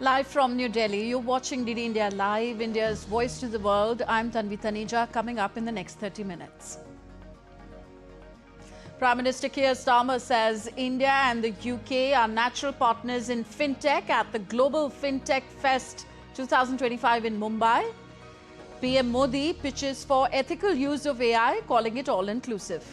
Live from New Delhi, you're watching DD India Live, India's voice to the world. I'm Tanvi Taneja, coming up in the next 30 minutes. Prime Minister Keir Starmer says India and the UK are natural partners in fintech at the Global Fintech Fest 2025 in Mumbai. PM Modi pitches for ethical use of AI, calling it all-inclusive.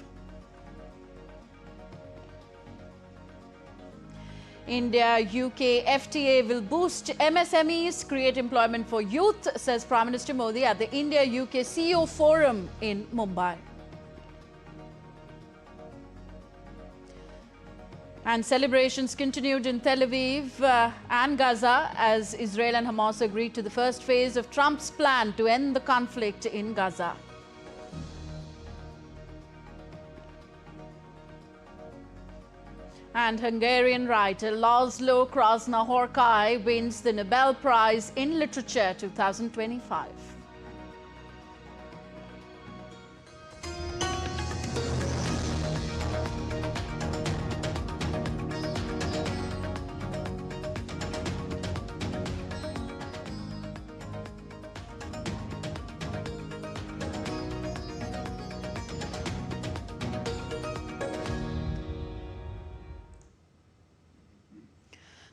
India-UK FTA will boost MSMEs, create employment for youth, says Prime Minister Modi at the India-UK CEO Forum in Mumbai. And celebrations continued in Tel Aviv and Gaza as Israel and Hamas agreed to the first phase of Trump's plan to end the conflict in Gaza. And Hungarian writer László Krasznahorkai wins the Nobel Prize in Literature 2025.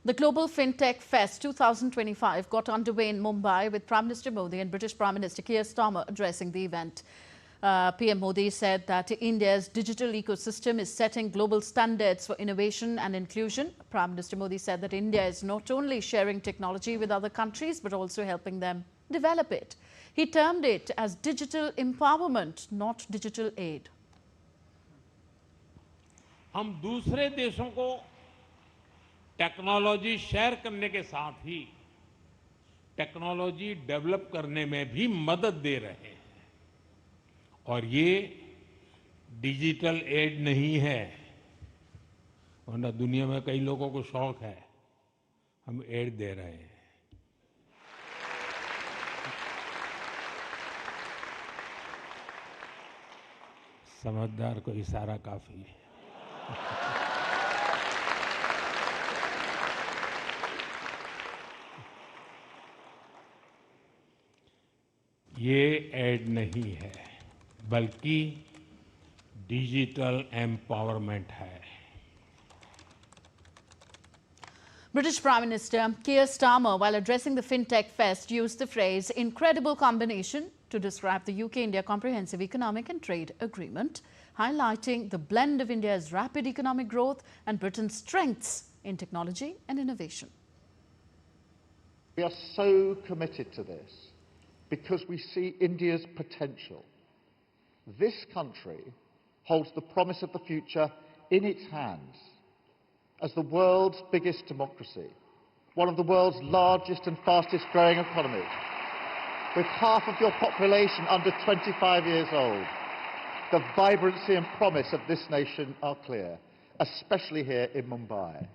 The Global Fintech Fest 2025 got underway in Mumbai with Prime Minister Modi and British Prime Minister Keir Starmer addressing the event. PM Modi said that India's digital ecosystem is setting global standards for innovation and inclusion. Prime Minister Modi said that India is not only sharing technology with other countries but also helping them develop it. He termed it as digital empowerment, not digital aid. हम दूसरे देशों को technology share करने के साथ ही technology develop करने में भी मदद दे रहे हैं और ये डिजिटल एड नहीं है, वरना दुनिया में कई लोगों को शौक है, हम एड दे रहे हैं। समझदार को इशारा काफी है। ये ऐड नहीं है बल्कि डिजिटल एम्पावरमेंट है। British Prime Minister Keir Starmer, while addressing the FinTech Fest, used the phrase incredible combination to describe the UK-India Comprehensive Economic and Trade Agreement, highlighting the blend of India's rapid economic growth and Britain's strengths in technology and innovation. We are so committed to this because we see India's potential. This country holds the promise of the future in its hands as the world's biggest democracy, one of the world's largest and fastest growing economies, with half of your population under 25 years old. The vibrancy and promise of this nation are clear, especially here in Mumbai.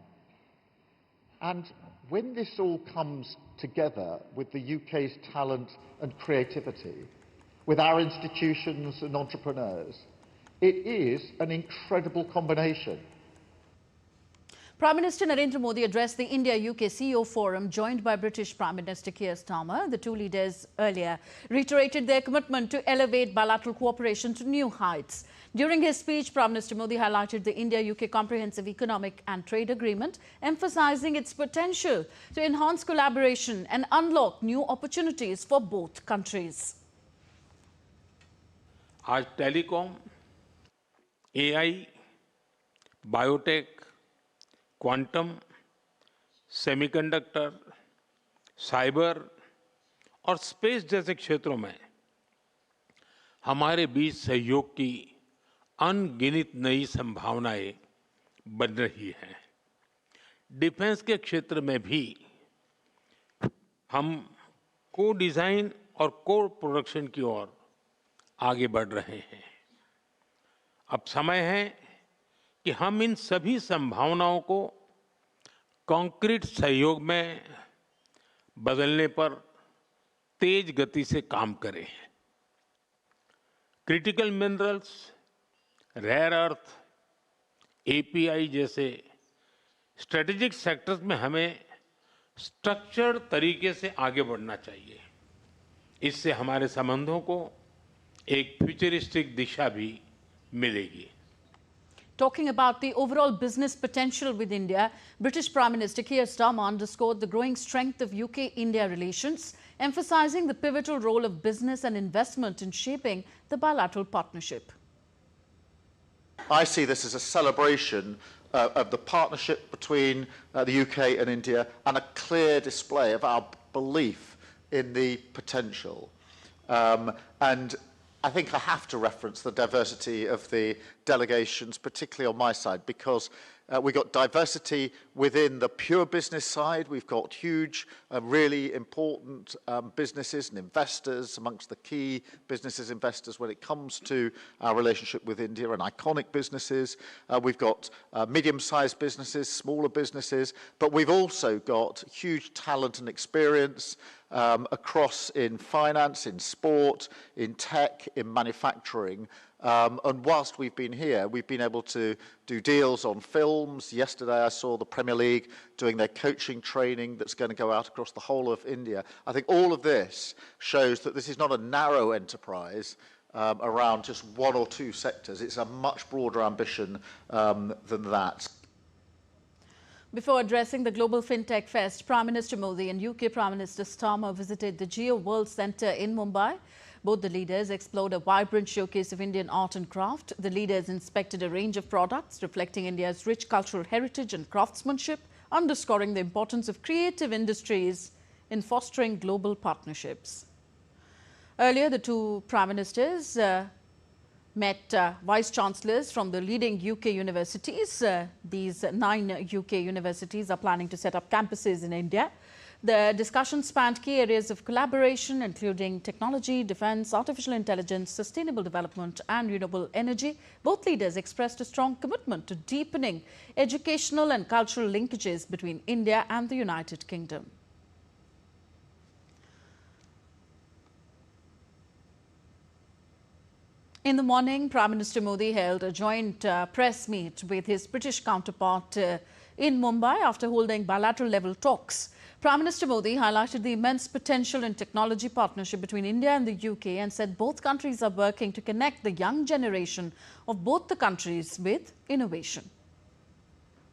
And when this all comes together with the UK's talent and creativity, with our institutions and entrepreneurs, it is an incredible combination. Prime Minister Narendra Modi addressed the India-UK CEO Forum joined by British Prime Minister Keir Starmer. The two leaders earlier reiterated their commitment to elevate bilateral cooperation to new heights. During his speech, Prime Minister Modi highlighted the India-UK Comprehensive Economic and Trade Agreement, emphasising its potential to enhance collaboration and unlock new opportunities for both countries. आज telecom, AI, biotech, quantum, semiconductor, cyber और space जैसे क्षेत्रों में हमारे बीच सहयोग की अनगिनत नई संभावनाएं बन रही हैं। डिफेंस के क्षेत्र में भी हम को डिजाइन और को प्रोडक्शन की ओर आगे बढ़ रहे हैं। अब समय है कि हम इन सभी संभावनाओं को कॉन्क्रीट सहयोग में बदलने पर तेज गति से काम करें। Critical minerals, rare earth, API जैसे स्ट्रेटेजिक सेक्टर्स में हमें स्ट्रक्चर्ड तरीके से आगे बढ़ना चाहिए। इससे हमारे संबंधों को एक फ्यूचरिस्टिक दिशा भी मिलेगी। Talking about the overall business potential with India, British Prime Minister Keir Starmer underscored the growing strength of UK-India relations, emphasizing the pivotal role of business and investment in shaping the bilateral partnership. I see this as a celebration of the partnership between the UK and India and a clear display of our belief in the potential. And I think I have to reference the diversity of the delegations, particularly on my side, because we've got diversity within the pure business side. We've got huge, really important businesses and investors amongst the key businesses investors when it comes to our relationship with India, and iconic businesses. We've got medium-sized businesses, smaller businesses, but we've also got huge talent and experience across in finance, in sport, in tech, in manufacturing. And whilst we've been here, we've been able to do deals on films. Yesterday I saw the Premier League doing their coaching training that's going to go out across the whole of India. I think all of this shows that this is not a narrow enterprise around just one or two sectors. It's a much broader ambition than that. Before addressing the Global FinTech Fest, Prime Minister Modi and UK Prime Minister Starmer visited the Geo World Centre in Mumbai. Both the leaders explored a vibrant showcase of Indian art and craft. The leaders inspected a range of products reflecting India's rich cultural heritage and craftsmanship, underscoring the importance of creative industries in fostering global partnerships. Earlier, the two Prime Ministers met Vice-Chancellors from the leading UK universities. These 9 UK universities are planning to set up campuses in India. The discussion spanned key areas of collaboration, including technology, defence, artificial intelligence, sustainable development and renewable energy. Both leaders expressed a strong commitment to deepening educational and cultural linkages between India and the United Kingdom. In the morning, Prime Minister Modi held a joint press meet with his British counterpart in Mumbai after holding bilateral level talks. Prime Minister Modi highlighted the immense potential in technology partnership between India and the UK and said both countries are working to connect the young generation of both the countries with innovation.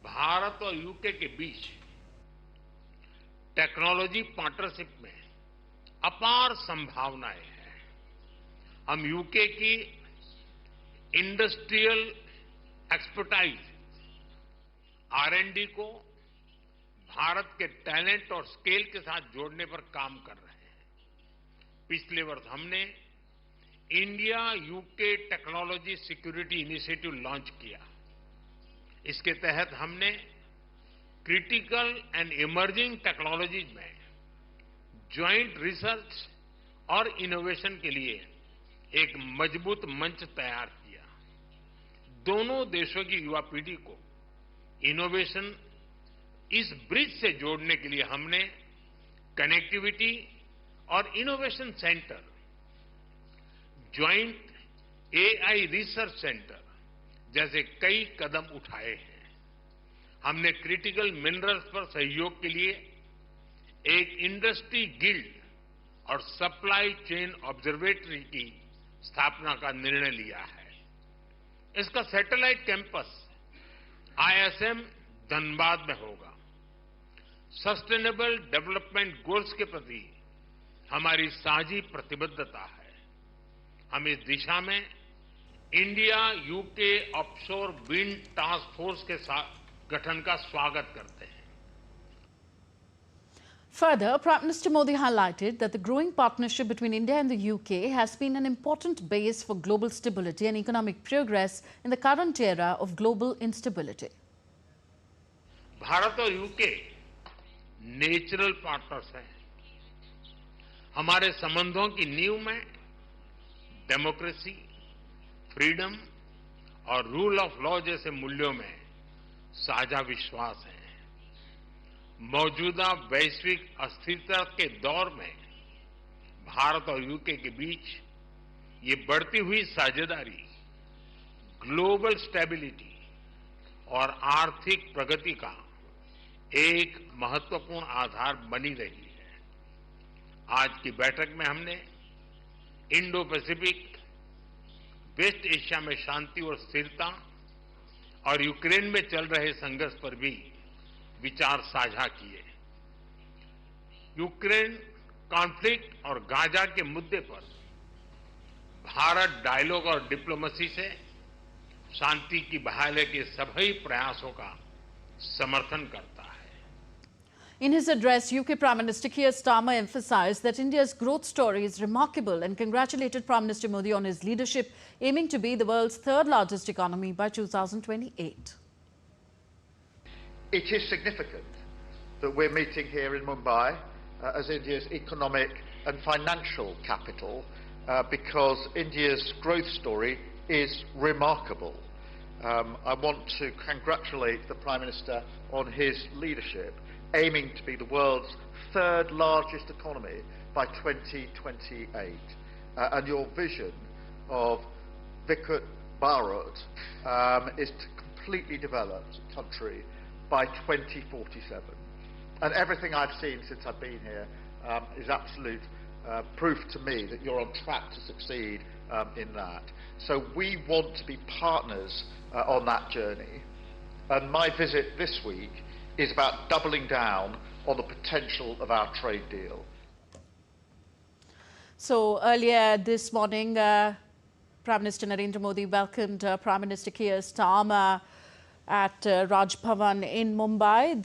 Bharat और UK के बीच technology partnership में अपार संभावनाएं हैं। हम UK की industrial expertise R&D को भारत के टैलेंट और स्केल के साथ जोड़ने पर काम कर रहे हैं। पिछले वर्ष हमने India UK technology security initiative launch किया। इसके तहत हमने क्रिटिकल एंड इमर्जिंग टेक्नोलॉजीज में ज्वाइंट रिसर्च और इनोवेशन के लिए एक मजबूत मंच तैयार किया। दोनों देशों की युवा पीढ़ी को इनोवेशन इस ब्रिज से जोड़ने के लिए हमने कनेक्टिविटी और innovation centre, joint AI research centre जैसे कई कदम उठाए हैं। हमने क्रिटिकल मिनरल्स पर सहयोग के लिए एक इंडस्ट्री गिल्ड और सप्लाई चेन ऑब्जर्वेटरी की स्थापना का निर्णय लिया है। इसका सैटेलाइट कैंपस ISM धनबाद में होगा। सस्टेनेबल डेवलपमेंट गोल्स के प्रति हमारी साझी प्रतिबद्धता है। हम इस दिशा में India UK offshore wind task force के गठन का स्वागत करते हैं। Further, Prime Minister Modi highlighted that the growing partnership between India and the UK has been an important base for global stability and economic progress in the current era of global instability. Bharat और UK natural partners हैं। हमारे संबंधों की नींव में democracy, freedom और rule of law जैसे मूल्यों में साझा विश्वास है। मौजूदा वैश्विक अस्थिरता के दौर में भारत और यूके के बीच ये बढ़ती हुई साझेदारी ग्लोबल स्टेबिलिटी और आर्थिक प्रगति का एक महत्वपूर्ण आधार बनी रही है। आज की बैठक में हमने इंडो पैसिफिक, वेस्ट एशिया में शांति और स्थिरता और यूक्रेन में चल रहे संघर्ष पर भी विचार साझा किए। यूक्रेन कॉन्फ्लिक्ट और गाजा के मुद्दे पर भारत डायलॉग और डिप्लोमेसी से शांति की बहाली के सभी प्रयासों का समर्थन करता है। In his address, UK Prime Minister Keir Starmer emphasized that India's growth story is remarkable and congratulated Prime Minister Modi on his leadership, aiming to be the world's third largest economy by 2028. It is significant that we're meeting here in Mumbai as India's economic and financial capital because India's growth story is remarkable. I want to congratulate the Prime Minister on his leadership, aiming to be the world's third largest economy by 2028. And your vision of Vikrat Bharat is to completely developed country by 2047. And everything I've seen since I've been here is absolute proof to me that you're on track to succeed in that. So we want to be partners on that journey. And my visit this week is about doubling down on the potential of our trade deal. So earlier this morning, Prime Minister Narendra Modi welcomed Prime Minister Keir Starmer at Raj Bhavan in Mumbai.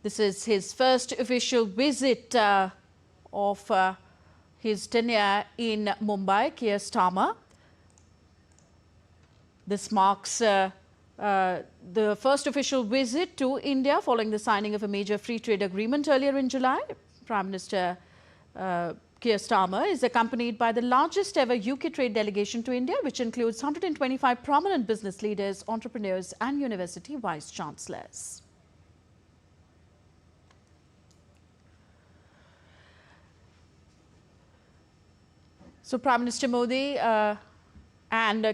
This is his first official visit of his tenure in Mumbai, Keir Starmer. This marks the first official visit to India following the signing of a major free trade agreement earlier in July. Prime Minister Keir Starmer is accompanied by the largest ever UK trade delegation to India, which includes 125 prominent business leaders, entrepreneurs and university vice-chancellors. So Prime Minister Modi and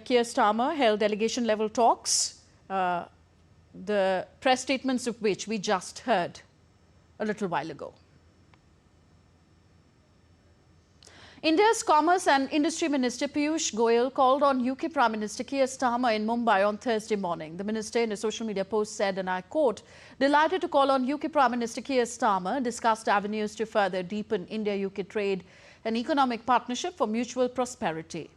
Keir Starmer held delegation-level talks, the press statements of which we just heard a little while ago. India's Commerce and Industry Minister Piyush Goyal called on UK Prime Minister Keir Starmer in Mumbai on Thursday morning. The minister in a social media post said, and I quote, "Delighted to call on UK Prime Minister Keir Starmer, discussed avenues to further deepen India-UK trade and economic partnership for mutual prosperity."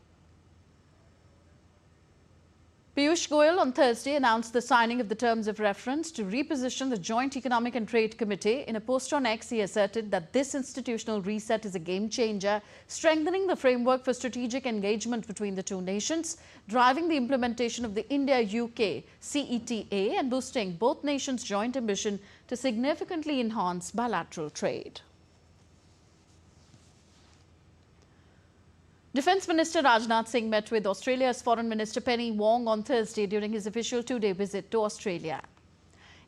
Piyush Goyal on Thursday announced the signing of the terms of reference to reposition the Joint Economic and Trade Committee. In a post on X, he asserted that this institutional reset is a game changer, strengthening the framework for strategic engagement between the two nations, driving the implementation of the India-UK CETA and boosting both nations' joint ambition to significantly enhance bilateral trade. Defence Minister Rajnath Singh met with Australia's Foreign Minister Penny Wong on Thursday during his official two-day visit to Australia.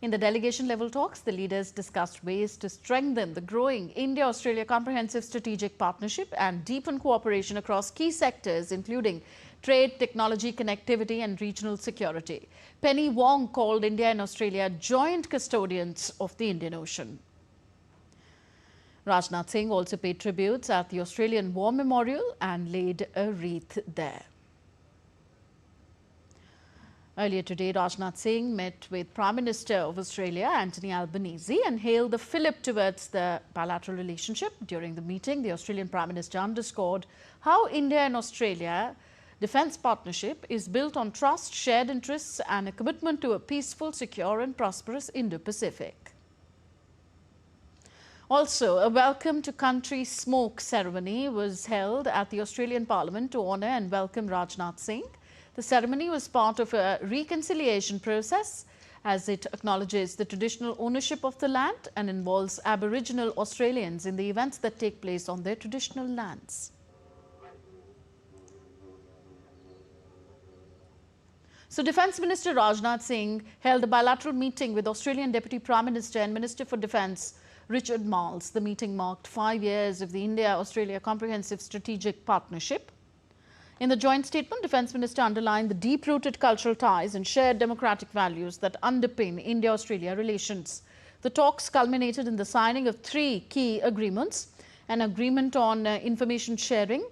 In the delegation-level talks, the leaders discussed ways to strengthen the growing India-Australia Comprehensive Strategic Partnership and deepen cooperation across key sectors, including trade, technology, connectivity and regional security. Penny Wong called India and Australia joint custodians of the Indian Ocean. Rajnath Singh also paid tributes at the Australian War Memorial and laid a wreath there. Earlier today, Rajnath Singh met with Prime Minister of Australia, Anthony Albanese, and hailed the fillip towards the bilateral relationship. During the meeting, the Australian Prime Minister underscored how India and Australia defence partnership is built on trust, shared interests and a commitment to a peaceful, secure and prosperous Indo-Pacific. Also, a welcome to country smoke ceremony was held at the Australian Parliament to honour and welcome Rajnath Singh. The ceremony was part of a reconciliation process as it acknowledges the traditional ownership of the land and involves Aboriginal Australians in the events that take place on their traditional lands. So, Defence Minister Rajnath Singh held a bilateral meeting with Australian Deputy Prime Minister and Minister for Defence Richard Marles. The meeting marked 5 years of the India-Australia Comprehensive Strategic Partnership. In the joint statement, Defence Minister underlined the deep-rooted cultural ties and shared democratic values that underpin India-Australia relations. The talks culminated in the signing of 3 key agreements: an agreement on information sharing,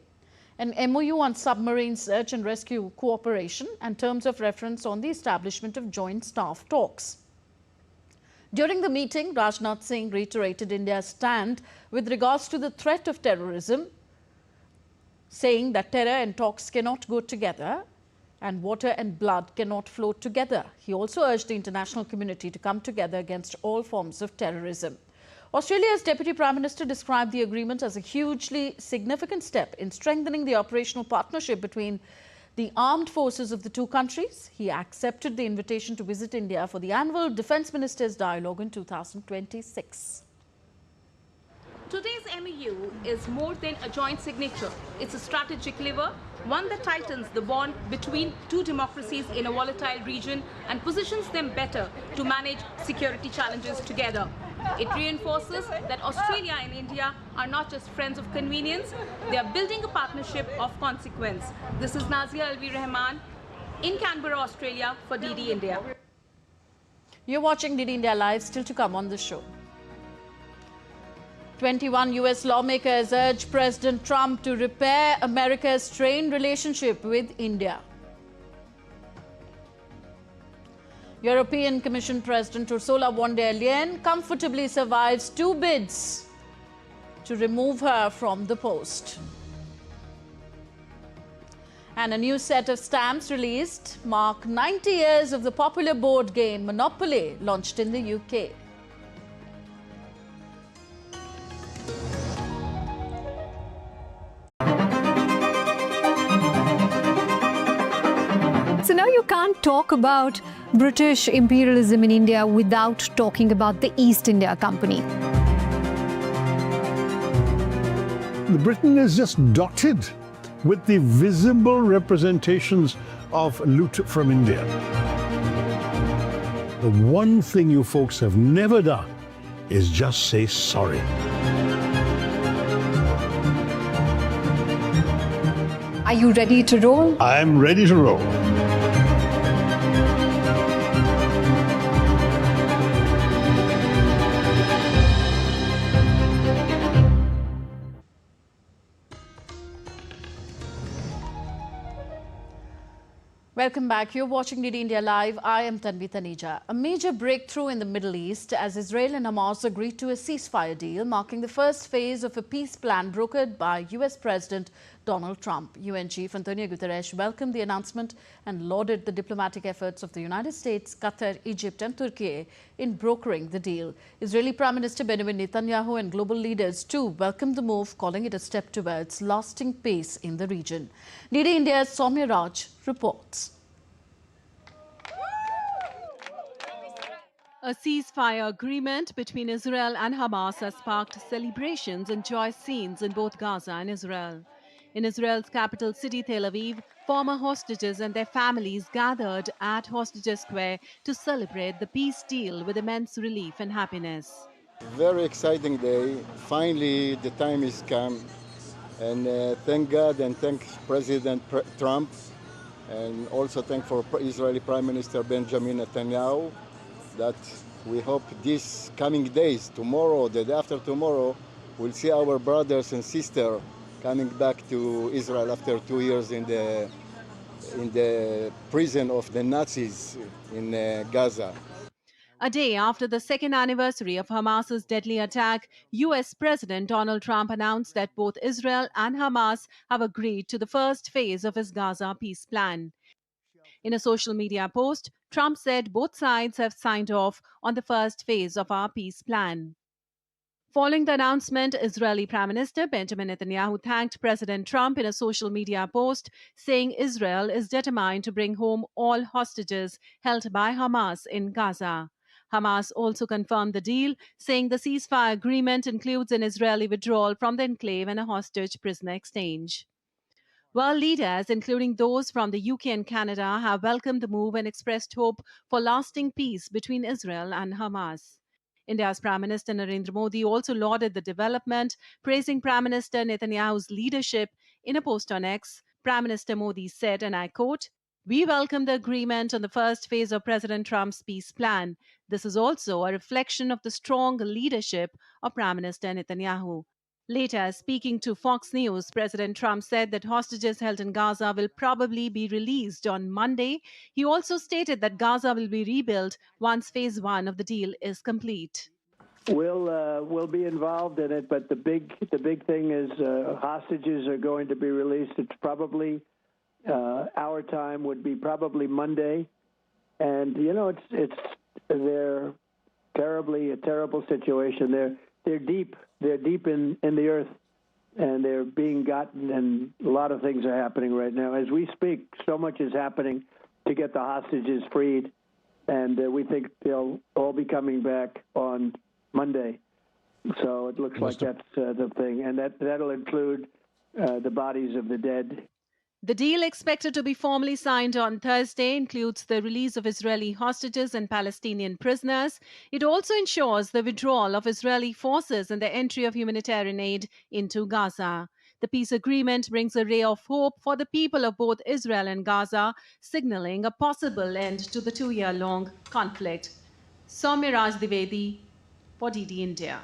an MOU on submarine search and rescue cooperation, and terms of reference on the establishment of joint staff talks. During the meeting, Rajnath Singh reiterated India's stand with regards to the threat of terrorism, saying that terror and talks cannot go together and water and blood cannot flow together. He also urged the international community to come together against all forms of terrorism. Australia's Deputy Prime Minister described the agreement as a hugely significant step in strengthening the operational partnership between the armed forces of the two countries. He accepted the invitation to visit India for the annual Defence Ministers' Dialogue in 2026. Today's MOU is more than a joint signature. It's a strategic lever, one that tightens the bond between two democracies in a volatile region and positions them better to manage security challenges together. It reinforces that Australia and India are not just friends of convenience, they are building a partnership of consequence. This is Nazia Alvi Rahman in Canberra, Australia for DD India. You're watching DD India Live, still to come on the show. 21 US lawmakers urge President Trump to repair America's strained relationship with India. European Commission President Ursula von der Leyen comfortably survives 2 bids to remove her from the post. And a new set of stamps released mark 90 years of the popular board game Monopoly, launched in the UK. So now you can't talk about British imperialism in India without talking about the East India Company. Britain is just dotted with the visible representations of loot from India. The one thing you folks have never done is just say sorry. Are you ready to roll? I'm ready to roll. Welcome back. You're watching DD India Live. I am Tanvi Taneja. A major breakthrough in the Middle East as Israel and Hamas agreed to a ceasefire deal, marking the first phase of a peace plan brokered by US President Donald Trump. UN Chief Antonio Guterres welcomed the announcement and lauded the diplomatic efforts of the United States, Qatar, Egypt and Turkey in brokering the deal. Israeli Prime Minister Benjamin Netanyahu and global leaders too welcomed the move, calling it a step towards lasting peace in the region. DD India's Soumya Raj reports. A ceasefire agreement between Israel and Hamas has sparked celebrations and joyous scenes in both Gaza and Israel. In Israel's capital city, Tel Aviv, former hostages and their families gathered at Hostages Square to celebrate the peace deal with immense relief and happiness. Very exciting day. Finally, the time is come. And thank God and thank President Trump. And also thank for Israeli Prime Minister Benjamin Netanyahu, that we hope these coming days, tomorrow, the day after tomorrow, we'll see our brothers and sisters coming back to Israel after 2 years in the prison of the Nazis in Gaza. A day after the second anniversary of Hamas's deadly attack, US President Donald Trump announced that both Israel and Hamas have agreed to the first phase of his Gaza peace plan. In a social media post, Trump said both sides have signed off on the first phase of our peace plan. Following the announcement, Israeli Prime Minister Benjamin Netanyahu thanked President Trump in a social media post, saying Israel is determined to bring home all hostages held by Hamas in Gaza. Hamas also confirmed the deal, saying the ceasefire agreement includes an Israeli withdrawal from the enclave and a hostage prisoner exchange. World leaders, including those from the UK and Canada, have welcomed the move and expressed hope for lasting peace between Israel and Hamas. India's Prime Minister Narendra Modi also lauded the development, praising Prime Minister Netanyahu's leadership in a post on X, Prime Minister Modi said, and I quote, "We welcome the agreement on the first phase of President Trump's peace plan. This is also a reflection of the strong leadership of Prime Minister Netanyahu." Later, speaking to Fox News, President Trump said that hostages held in Gaza will probably be released on Monday. He also stated that Gaza will be rebuilt once phase 1 of the deal is complete. We'll be involved in it, but the big thing is hostages are going to be released. It's probably our time would be probably Monday, and they're a terrible situation. They're deep in the earth, and they're being gotten, and a lot of things are happening right now. As we speak, so much is happening to get the hostages freed, and we think they'll all be coming back on Monday. So it looks like that's the thing, and that'll include the bodies of the dead. The deal, expected to be formally signed on Thursday, includes the release of Israeli hostages and Palestinian prisoners. It also ensures the withdrawal of Israeli forces and the entry of humanitarian aid into Gaza. The peace agreement brings a ray of hope for the people of both Israel and Gaza, signaling a possible end to the 2-year-long conflict. Soumya Raj-Dwivedi for DD India.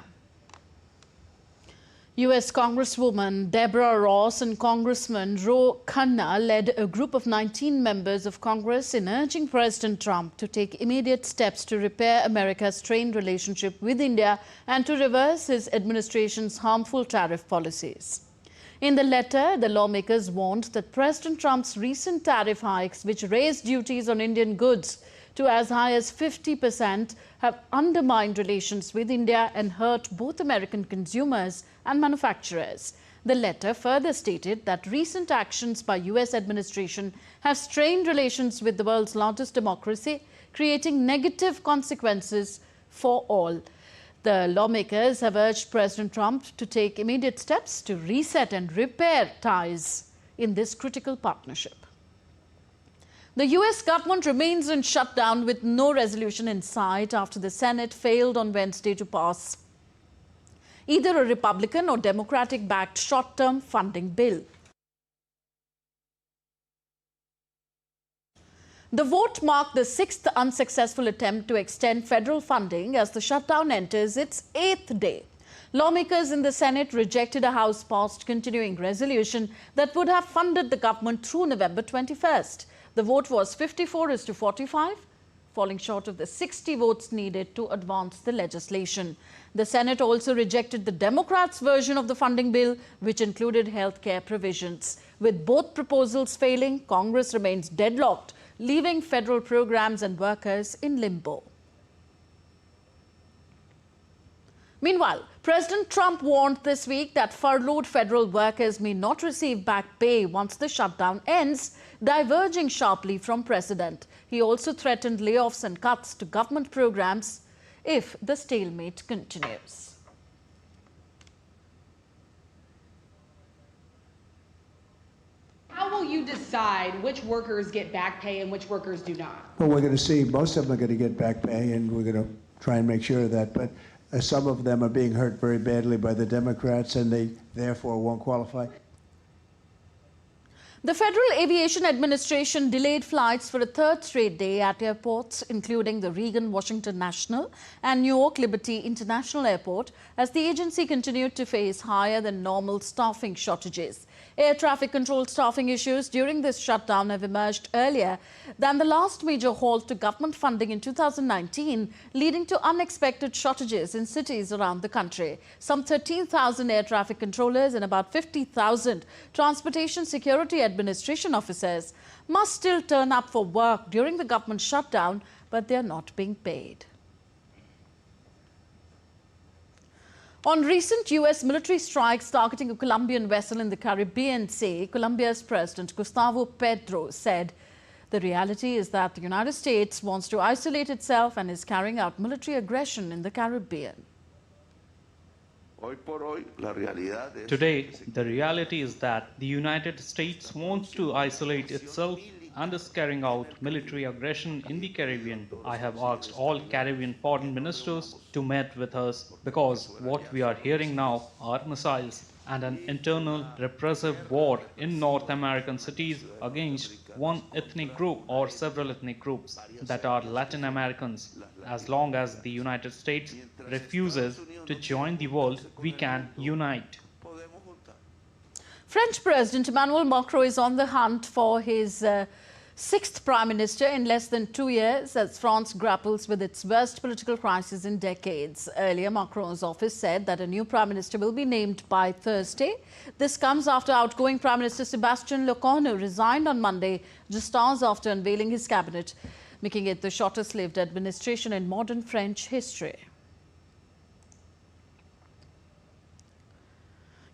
U.S. Congresswoman Deborah Ross and Congressman Ro Khanna led a group of 19 members of Congress in urging President Trump to take immediate steps to repair America's strained relationship with India and to reverse his administration's harmful tariff policies. In the letter, the lawmakers warned that President Trump's recent tariff hikes, which raised duties on Indian goods to as high as 50%, have undermined relations with India and hurt both American consumers and manufacturers. The letter further stated that recent actions by U.S. administration have strained relations with the world's largest democracy, creating negative consequences for all. The lawmakers have urged President Trump to take immediate steps to reset and repair ties in this critical partnership. The U.S. government remains in shutdown with no resolution in sight after the Senate failed on Wednesday to pass either a Republican or Democratic-backed short-term funding bill. The vote marked the 6th unsuccessful attempt to extend federal funding as the shutdown enters its 8th day. Lawmakers in the Senate rejected a House-passed continuing resolution that would have funded the government through November 21st. The vote was 54-45, falling short of the 60 votes needed to advance the legislation. The Senate also rejected the Democrats' version of the funding bill, which included health care provisions. With both proposals failing, Congress remains deadlocked, leaving federal programs and workers in limbo. Meanwhile, President Trump warned this week that furloughed federal workers may not receive back pay once the shutdown ends, diverging sharply from precedent. He also threatened layoffs and cuts to government programs if the stalemate continues. How will you decide which workers get back pay and which workers do not? Well, we're going to see most of them are going to get back pay, and we're going to try and make sure of that. But some of them are being hurt very badly by the Democrats, and they therefore won't qualify. The Federal Aviation Administration delayed flights for a third straight day at airports, including the Reagan Washington National and New York Liberty International Airport, as the agency continued to face higher than normal staffing shortages. Air traffic control staffing issues during this shutdown have emerged earlier than the last major halt to government funding in 2019, leading to unexpected shortages in cities around the country. Some 13,000 air traffic controllers and about 50,000 Transportation Security Administration officers must still turn up for work during the government shutdown, but they are not being paid. On recent U.S. military strikes targeting a Colombian vessel in the Caribbean Sea, Colombia's President Gustavo Petro said the reality is that the United States wants to isolate itself and is carrying out military aggression in the Caribbean. Today, the reality is that the United States wants to isolate itself and is carrying out military aggression in the Caribbean. I have asked all Caribbean foreign ministers to meet with us because what we are hearing now are missiles and an internal repressive war in North American cities against one ethnic group or several ethnic groups that are Latin Americans. As long as the United States refuses to join the world, we can unite. French President Emmanuel Macron is on the hunt for his sixth prime minister in less than 2 years as France grapples with its worst political crisis in decades. Earlier, Macron's office said that a new prime minister will be named by Thursday. This comes after outgoing Prime Minister Sébastien Lecornu resigned on Monday, just hours after unveiling his cabinet, making it the shortest-lived administration in modern French history.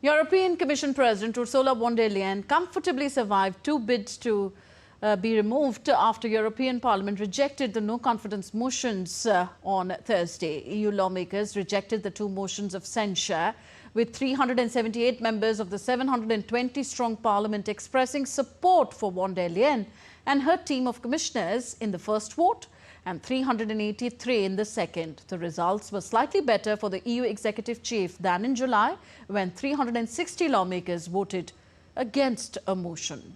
European Commission President Ursula von der Leyen comfortably survived two bids to be removed after European Parliament rejected the no-confidence motions on Thursday. EU lawmakers rejected the two motions of censure, with 378 members of the 720-strong Parliament expressing support for von der Leyen and her team of commissioners in the first vote and 383 in the second. The results were slightly better for the EU executive chief than in July, when 360 lawmakers voted against a motion.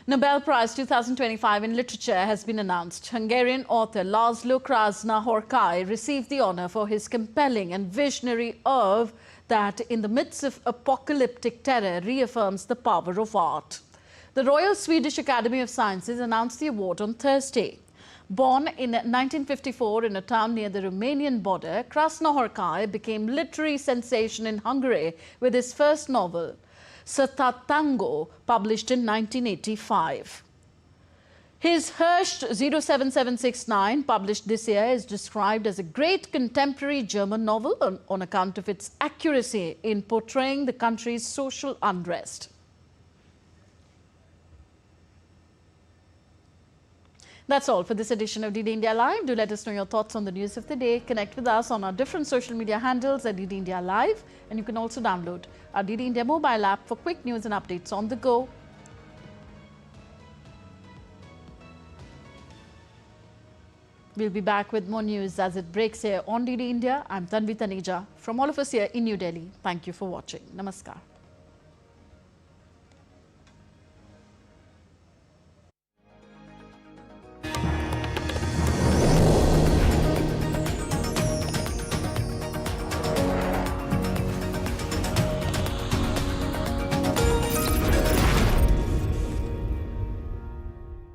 Nobel Prize 2025 in Literature has been announced. Hungarian author László Krasznahorkai received the honor for his compelling and visionary oeuvre that, in the midst of apocalyptic terror, reaffirms the power of art. The Royal Swedish Academy of Sciences announced the award on Thursday. Born in 1954 in a town near the Romanian border, Krasznahorkai became literary sensation in Hungary with his first novel, Tango, published in 1985. His Herscht 07769, published this year, is described as a great contemporary German novel on account of its accuracy in portraying the country's social unrest. That's all for this edition of DD India Live. Do let us know your thoughts on the news of the day. Connect with us on our different social media handles at DD India Live. And you can also download our DD India mobile app for quick news and updates on the go. We'll be back with more news as it breaks here on DD India. I'm Tanvi Taneja. From all of us here in New Delhi, thank you for watching. Namaskar.